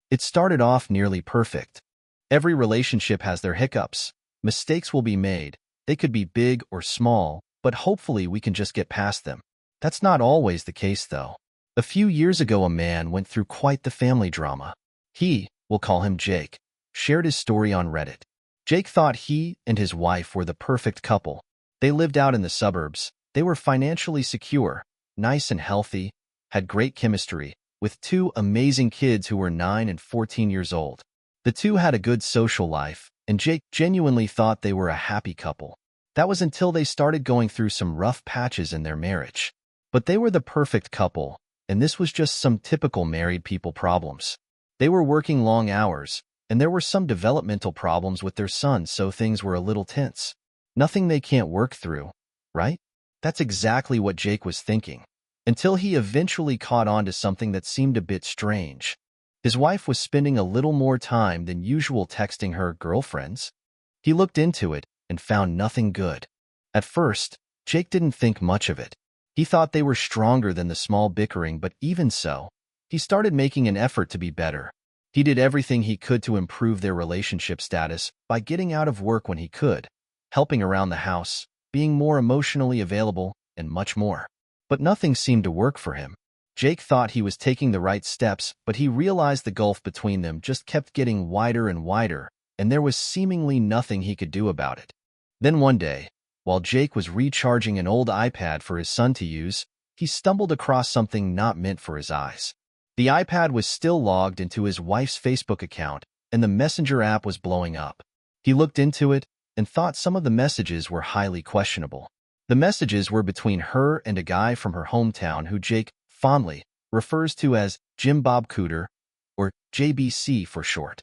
It started off nearly perfect. Every relationship has their hiccups. Mistakes will be made. They could be big or small, but hopefully we can just get past them. That's not always the case, though. A few years ago, a man went through quite the family drama. He, we'll call him Jake, shared his story on Reddit. Jake thought he and his wife were the perfect couple. They lived out in the suburbs. They were financially secure, nice and healthy, had great chemistry, with two amazing kids who were 9 and 14 years old. The two had a good social life, and Jake genuinely thought they were a happy couple. That was until they started going through some rough patches in their marriage. But they were the perfect couple, and this was just some typical married people problems. They were working long hours, and there were some developmental problems with their son, so things were a little tense. Nothing they can't work through, right? That's exactly what Jake was thinking, until he eventually caught on to something that seemed a bit strange. His wife was spending a little more time than usual texting her girlfriends. He looked into it and found nothing good. At first, Jake didn't think much of it. He thought they were stronger than the small bickering, but even so, he started making an effort to be better. He did everything he could to improve their relationship status by getting out of work when he could, helping around the house, being more emotionally available, and much more. But nothing seemed to work for him. Jake thought he was taking the right steps, but he realized the gulf between them just kept getting wider and wider, and there was seemingly nothing he could do about it. Then one day, while Jake was recharging an old iPad for his son to use, he stumbled across something not meant for his eyes. The iPad was still logged into his wife's Facebook account, and the Messenger app was blowing up. He looked into it and thought some of the messages were highly questionable. The messages were between her and a guy from her hometown who Jake fondly refers to as Jim Bob Cooter, or JBC for short.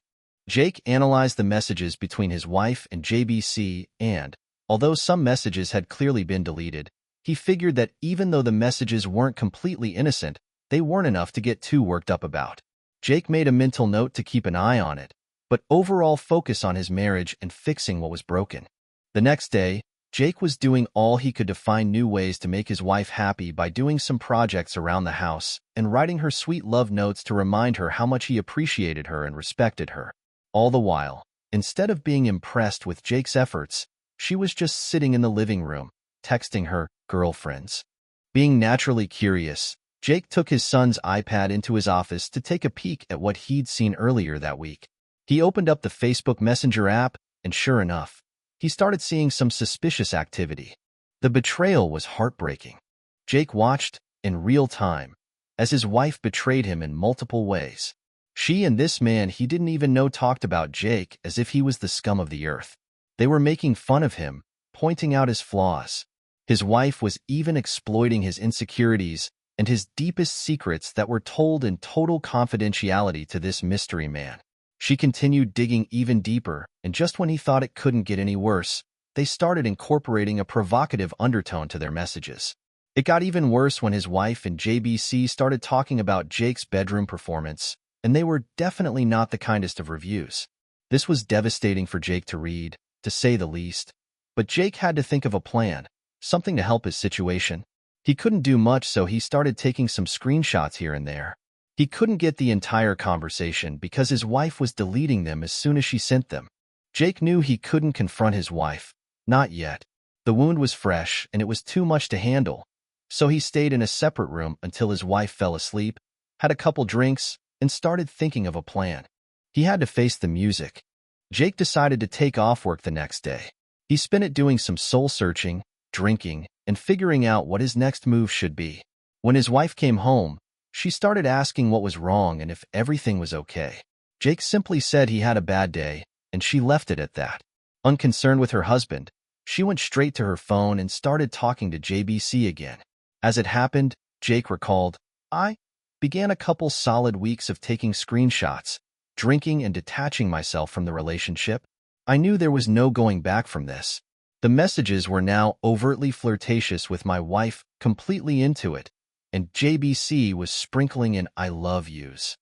Jake analyzed the messages between his wife and JBC, and, although some messages had clearly been deleted, he figured that even though the messages weren't completely innocent, they weren't enough to get too worked up about. Jake made a mental note to keep an eye on it, but overall focus on his marriage and fixing what was broken. The next day, Jake was doing all he could to find new ways to make his wife happy by doing some projects around the house and writing her sweet love notes to remind her how much he appreciated her and respected her. All the while, instead of being impressed with Jake's efforts, she was just sitting in the living room, texting her girlfriends. Being naturally curious, Jake took his son's iPad into his office to take a peek at what he'd seen earlier that week. He opened up the Facebook Messenger app, and sure enough, he started seeing some suspicious activity. The betrayal was heartbreaking. Jake watched, in real time, as his wife betrayed him in multiple ways. She and this man he didn't even know talked about Jake as if he was the scum of the earth. They were making fun of him, pointing out his flaws. His wife was even exploiting his insecurities and his deepest secrets that were told in total confidentiality to this mystery man. She continued digging even deeper, and just when he thought it couldn't get any worse, they started incorporating a provocative undertone to their messages. It got even worse when his wife and JBC started talking about Jake's bedroom performance, and they were definitely not the kindest of reviews. This was devastating for Jake to read, to say the least. But Jake had to think of a plan, something to help his situation. He couldn't do much, so he started taking some screenshots here and there. He couldn't get the entire conversation because his wife was deleting them as soon as she sent them. Jake knew he couldn't confront his wife. Not yet. The wound was fresh, and it was too much to handle. So he stayed in a separate room until his wife fell asleep, had a couple drinks, and started thinking of a plan. He had to face the music. Jake decided to take off work the next day. He spent it doing some soul-searching, drinking, and figuring out what his next move should be. When his wife came home, she started asking what was wrong and if everything was okay. Jake simply said he had a bad day, and she left it at that. Unconcerned with her husband, she went straight to her phone and started talking to JBC again. As it happened, Jake recalled, I began a couple solid weeks of taking screenshots, drinking and detaching myself from the relationship. I knew there was no going back from this. The messages were now overtly flirtatious with my wife, completely into it, and JBC was sprinkling in I love yous.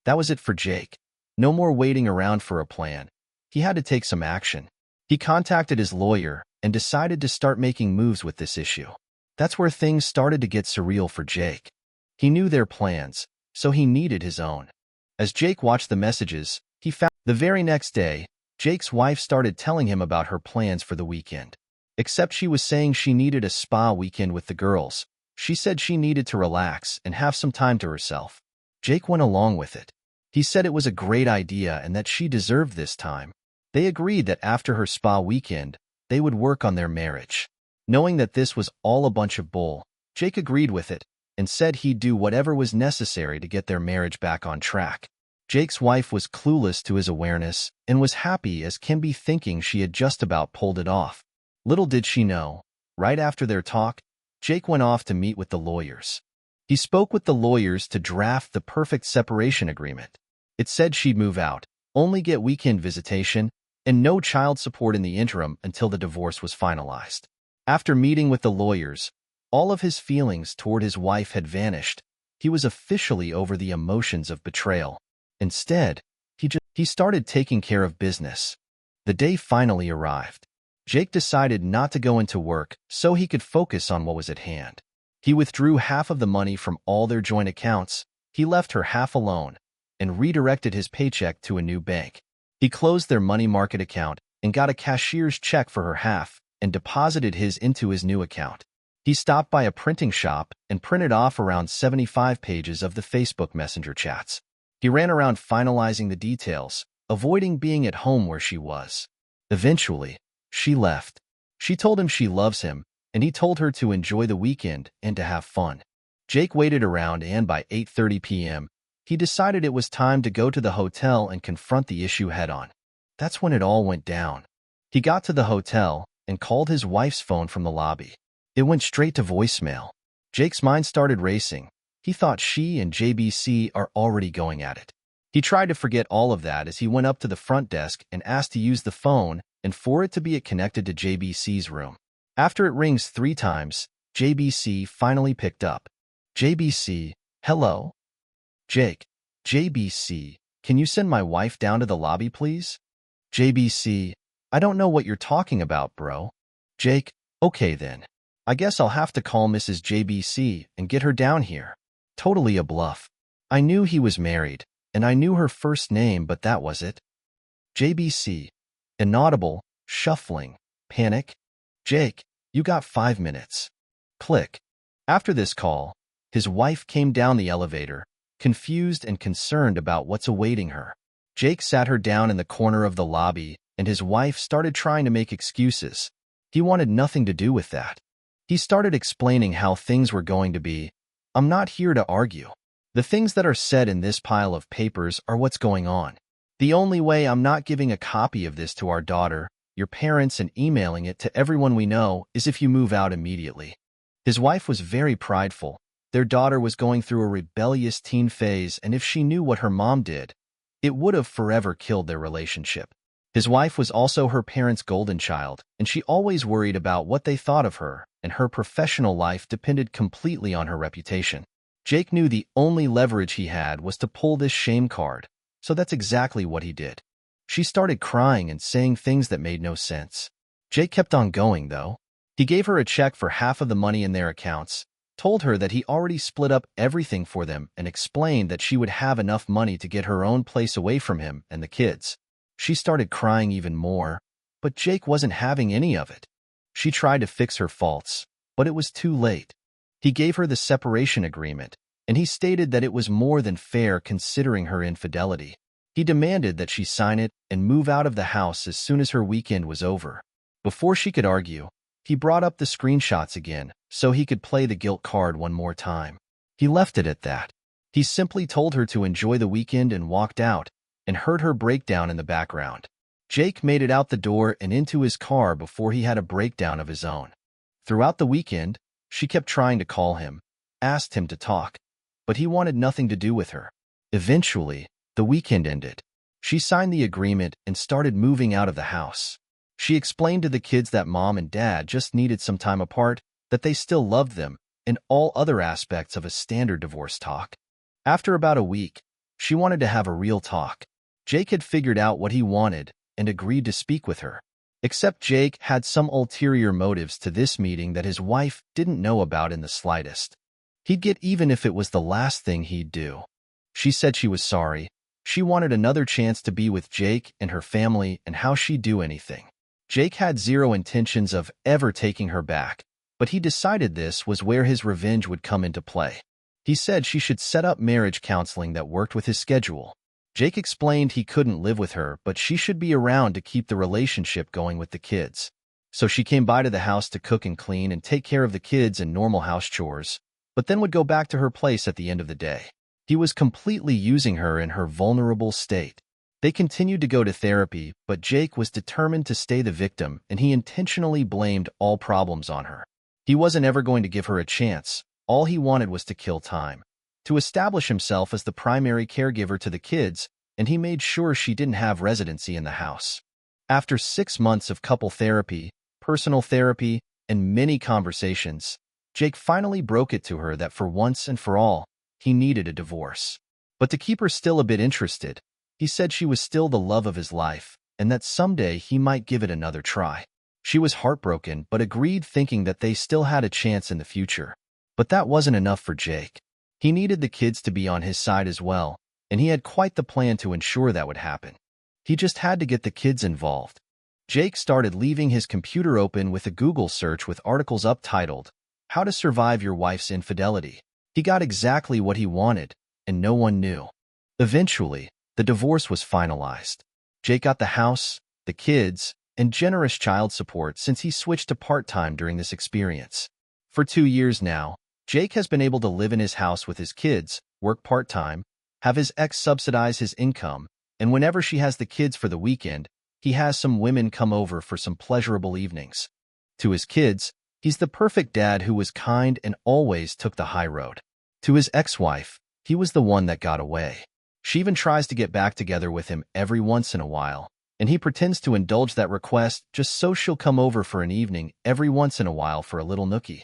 That was it for Jake. No more waiting around for a plan. He had to take some action. He contacted his lawyer and decided to start making moves with this issue. That's where things started to get surreal for Jake. He knew their plans, so he needed his own. As Jake watched the messages, he found the very next day, Jake's wife started telling him about her plans for the weekend. Except she was saying she needed a spa weekend with the girls. She said she needed to relax and have some time to herself. Jake went along with it. He said it was a great idea and that she deserved this time. They agreed that after her spa weekend, they would work on their marriage. Knowing that this was all a bunch of bull, Jake agreed with it and said he'd do whatever was necessary to get their marriage back on track. Jake's wife was clueless to his awareness and was happy as can be, thinking she had just about pulled it off. Little did she know, right after their talk, Jake went off to meet with the lawyers. He spoke with the lawyers to draft the perfect separation agreement. It said she'd move out, only get weekend visitation, and no child support in the interim until the divorce was finalized. After meeting with the lawyers, all of his feelings toward his wife had vanished. He was officially over the emotions of betrayal. Instead, he started taking care of business. The day finally arrived. Jake decided not to go into work so he could focus on what was at hand. He withdrew half of the money from all their joint accounts, he left her half alone, and redirected his paycheck to a new bank. He closed their money market account and got a cashier's check for her half and deposited his into his new account. He stopped by a printing shop and printed off around 75 pages of the Facebook Messenger chats. He ran around finalizing the details, avoiding being at home where she was. Eventually, she left. She told him she loves him, and he told her to enjoy the weekend and to have fun. Jake waited around, and by 8:30 p.m., he decided it was time to go to the hotel and confront the issue head-on. That's when it all went down. He got to the hotel and called his wife's phone from the lobby. It went straight to voicemail. Jake's mind started racing. He thought she and JBC are already going at it. He tried to forget all of that as he went up to the front desk and asked to use the phone and for it to be connected to JBC's room. After it rings 3 times, JBC finally picked up. JBC, hello? Jake, JBC, can you send my wife down to the lobby, please? JBC, I don't know what you're talking about, bro. Jake, okay then. I guess I'll have to call Mrs. JBC and get her down here. Totally a bluff. I knew he was married, and I knew her first name, but that was it. JBC, inaudible, shuffling, panic. Jake, you got 5 minutes. Click. After this call, his wife came down the elevator, confused and concerned about what's awaiting her. Jake sat her down in the corner of the lobby, and his wife started trying to make excuses. He wanted nothing to do with that. He started explaining how things were going to be. I'm not here to argue. The things that are said in this pile of papers are what's going on. The only way I'm not giving a copy of this to our daughter, your parents, and emailing it to everyone we know is if you move out immediately. His wife was very prideful. Their daughter was going through a rebellious teen phase, and if she knew what her mom did, it would have forever killed their relationship. His wife was also her parents' golden child, and she always worried about what they thought of her, and her professional life depended completely on her reputation. Jake knew the only leverage he had was to pull this shame card, so that's exactly what he did. She started crying and saying things that made no sense. Jake kept on going, though. He gave her a check for half of the money in their accounts, told her that he already split up everything for them, and explained that she would have enough money to get her own place away from him and the kids. She started crying even more, but Jake wasn't having any of it. She tried to fix her faults, but it was too late. He gave her the separation agreement, and he stated that it was more than fair considering her infidelity. He demanded that she sign it and move out of the house as soon as her weekend was over. Before she could argue, he brought up the screenshots again so he could play the guilt card one more time. He left it at that. He simply told her to enjoy the weekend and walked out, and heard her breakdown in the background. Jake made it out the door and into his car before he had a breakdown of his own. Throughout the weekend, she kept trying to call him, asked him to talk, but he wanted nothing to do with her. Eventually, the weekend ended. She signed the agreement and started moving out of the house. She explained to the kids that mom and dad just needed some time apart, that they still loved them, and all other aspects of a standard divorce talk. After about a week, she wanted to have a real talk. Jake had figured out what he wanted and agreed to speak with her. Except Jake had some ulterior motives to this meeting that his wife didn't know about in the slightest. He'd get even if it was the last thing he'd do. She said she was sorry, She wanted another chance to be with Jake and her family, and how she'd do anything. Jake had zero intentions of ever taking her back, but he decided this was where his revenge would come into play. He said she should set up marriage counseling that worked with his schedule. Jake explained he couldn't live with her, but she should be around to keep the relationship going with the kids. So she came by to the house to cook and clean and take care of the kids and normal house chores, but then would go back to her place at the end of the day. He was completely using her in her vulnerable state. They continued to go to therapy, but Jake was determined to stay the victim, and he intentionally blamed all problems on her. He wasn't ever going to give her a chance. All he wanted was to kill time, to establish himself as the primary caregiver to the kids, and he made sure she didn't have residency in the house. After 6 months of couple therapy, personal therapy, and many conversations, Jake finally broke it to her that for once and for all, he needed a divorce. But to keep her still a bit interested, he said she was still the love of his life, and that someday he might give it another try. She was heartbroken, but agreed, thinking that they still had a chance in the future. But that wasn't enough for Jake. He needed the kids to be on his side as well, and he had quite the plan to ensure that would happen. He just had to get the kids involved. Jake started leaving his computer open with a Google search with articles uptitled, "How to Survive Your Wife's Infidelity." He got exactly what he wanted, and no one knew. Eventually, the divorce was finalized. Jake got the house, the kids, and generous child support since he switched to part-time during this experience. For 2 years now, Jake has been able to live in his house with his kids, work part-time, have his ex subsidize his income, and whenever she has the kids for the weekend, he has some women come over for some pleasurable evenings. To his kids, he's the perfect dad who was kind and always took the high road. To his ex-wife, he was the one that got away. She even tries to get back together with him every once in a while, and he pretends to indulge that request just so she'll come over for an evening every once in a while for a little nookie.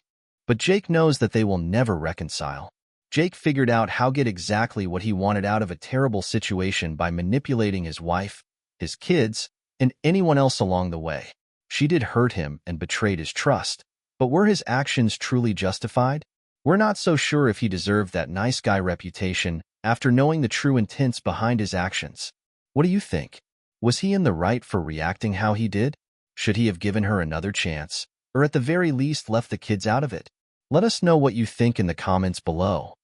But Jake knows that they will never reconcile. Jake figured out how to get exactly what he wanted out of a terrible situation by manipulating his wife, his kids, and anyone else along the way. She did hurt him and betrayed his trust, but were his actions truly justified? We're not so sure if he deserved that nice guy reputation after knowing the true intents behind his actions. What do you think? Was he in the right for reacting how he did? Should he have given her another chance, or at the very least left the kids out of it? Let us know what you think in the comments below.